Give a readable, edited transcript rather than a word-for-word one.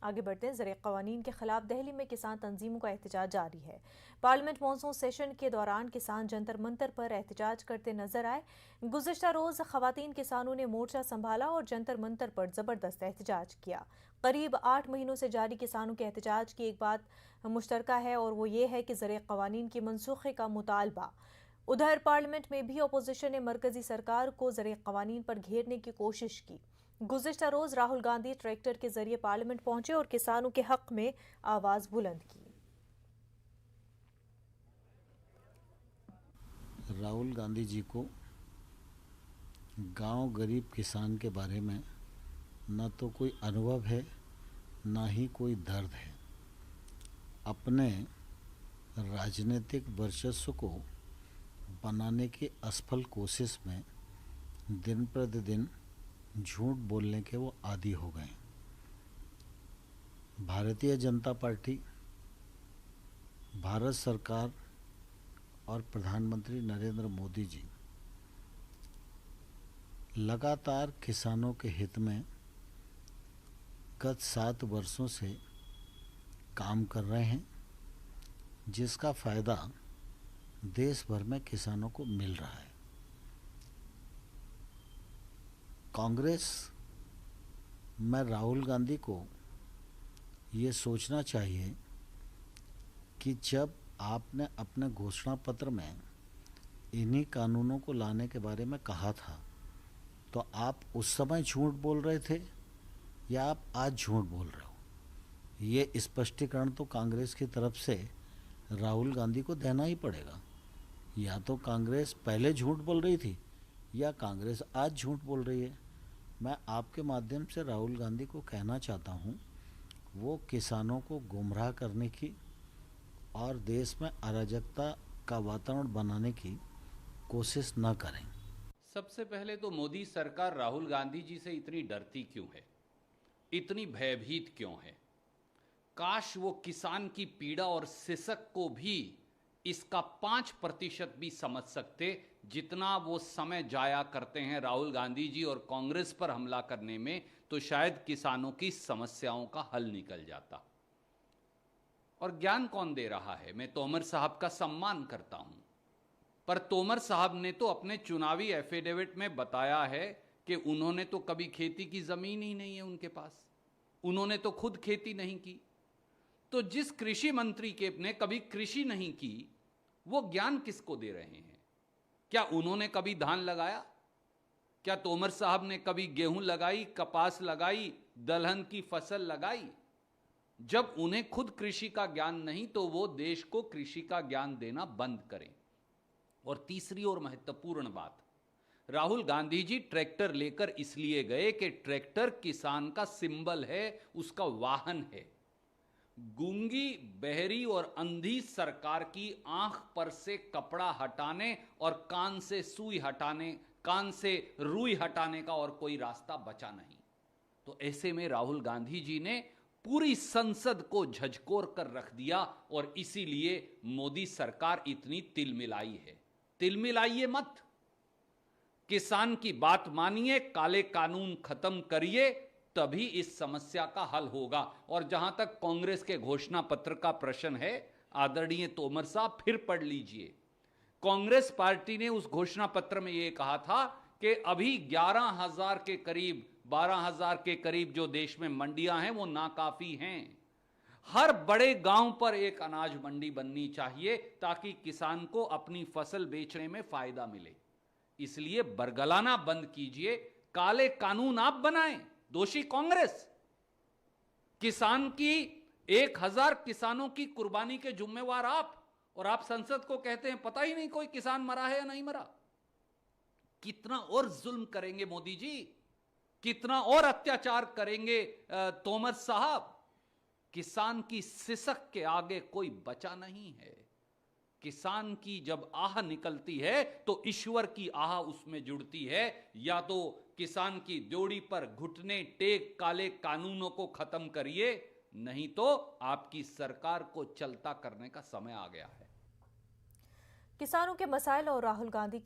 आगे बढ़ते हैं। ज़र क़वानीन के खिलाफ दिल्ली में किसान तंजीमों का एहतजाज जारी है। पार्लियामेंट मॉनसून सेशन के दौरान किसान जंतर मंतर पर एहतजाज करते नजर आए। गुज़िश्ता रोज़ ख़वातीन किसानों ने मोर्चा संभाला और जंतर मंतर पर ज़बरदस्त एहतजाज किया। करीब 8 महीनों से जारी किसानों के एहतजाज की एक बात मुश्तरका है और वो ये है कि ज़र क़वानीन की मनसूखे का मुतालबा। उधर पार्लियामेंट में भी अपोजिशन ने मरकजी सरकार को ज़र क़वानीन पर घेरने की कोशिश की। गुज़िश्ता रोज़ राहुल गांधी ट्रैक्टर के जरिए पार्लियामेंट पहुंचे और किसानों के हक में आवाज बुलंद की। राहुल गांधी जी को गांव गरीब किसान के बारे में न तो कोई अनुभव है न ही कोई दर्द है। अपने राजनीतिक वर्चस्व को बनाने की असफल कोशिश में दिन प्रतिदिन झूठ बोलने के वो आदी हो गए। भारतीय जनता पार्टी, भारत सरकार और प्रधानमंत्री नरेंद्र मोदी जी लगातार किसानों के हित में गत 7 वर्षों से काम कर रहे हैं, जिसका फ़ायदा देश भर में किसानों को मिल रहा है। कांग्रेस में राहुल गांधी को ये सोचना चाहिए कि जब आपने अपने घोषणा पत्र में इन्हीं कानूनों को लाने के बारे में कहा था तो आप उस समय झूठ बोल रहे थे या आप आज झूठ बोल रहे हो। ये स्पष्टीकरण तो कांग्रेस की तरफ से राहुल गांधी को देना ही पड़ेगा। या तो कांग्रेस पहले झूठ बोल रही थी या कांग्रेस आज झूठ बोल रही है। मैं आपके माध्यम से राहुल गांधी को कहना चाहता हूँ, वो किसानों को गुमराह करने की और देश में अराजकता का वातावरण बनाने की कोशिश न करें। सबसे पहले तो मोदी सरकार राहुल गांधी जी से इतनी डरती क्यों है, इतनी भयभीत क्यों है? काश वो किसान की पीड़ा और सिसक को भी इसका 5% भी समझ सकते, जितना वो समय जाया करते हैं राहुल गांधी जी और कांग्रेस पर हमला करने में, तो शायद किसानों की समस्याओं का हल निकल जाता। और ज्ञान कौन दे रहा है? मैं तोमर साहब का सम्मान करता हूं, पर तोमर साहब ने तो अपने चुनावी एफिडेविट में बताया है कि उन्होंने तो कभी खेती की जमीन ही नहीं है उनके पास, उन्होंने तो खुद खेती नहीं की। तो जिस कृषि मंत्री के ने कभी कृषि नहीं की, वो ज्ञान किसको दे रहे हैं? क्या उन्होंने कभी धान लगाया? क्या तोमर साहब ने कभी गेहूं लगाई, कपास लगाई, दलहन की फसल लगाई? जब उन्हें खुद कृषि का ज्ञान नहीं तो वो देश को कृषि का ज्ञान देना बंद करें। और तीसरी और महत्वपूर्ण बात, राहुल गांधी जी ट्रैक्टर लेकर इसलिए गए कि ट्रैक्टर किसान का सिंबल है, उसका वाहन है। गूंगी, बहरी और अंधी सरकार की आंख पर से कपड़ा हटाने और कान से सुई हटाने, कान से रुई हटाने का और कोई रास्ता बचा नहीं। तो ऐसे में राहुल गांधी जी ने पूरी संसद को झकझोर कर रख दिया और इसीलिए मोदी सरकार इतनी तिलमिलाई है। तिलमिलाइए मत, किसान की बात मानिए, काले कानून खत्म करिए, तभी इस समस्या का हल होगा। और जहां तक कांग्रेस के घोषणा पत्र का प्रश्न है, आदरणीय तोमर साहब फिर पढ़ लीजिए। कांग्रेस पार्टी ने उस घोषणा पत्र में यह कहा था कि अभी 11,000 के करीब, 12,000 के करीब जो देश में मंडियां हैं वो नाकाफी हैं। हर बड़े गांव पर एक अनाज मंडी बननी चाहिए ताकि किसान को अपनी फसल बेचने में फायदा मिले। इसलिए बरगलाना बंद कीजिए, काले कानून आप बनाएं, दोषी कांग्रेस। किसान की 1,000 किसानों की कुर्बानी के जिम्मेवार आप, और आप संसद को कहते हैं पता ही नहीं कोई किसान मरा है या नहीं मरा। कितना और जुल्म करेंगे मोदी जी, कितना और अत्याचार करेंगे तोमर साहब? किसान की सिसक के आगे कोई बचा नहीं है। किसान की जब आह निकलती है तो ईश्वर की आह उसमें जुड़ती है। या तो किसान की ड्योढ़ी पर घुटने टेक काले कानूनों को खत्म करिए, नहीं तो आपकी सरकार को चलता करने का समय आ गया है। किसानों के मसाइल और राहुल गांधी के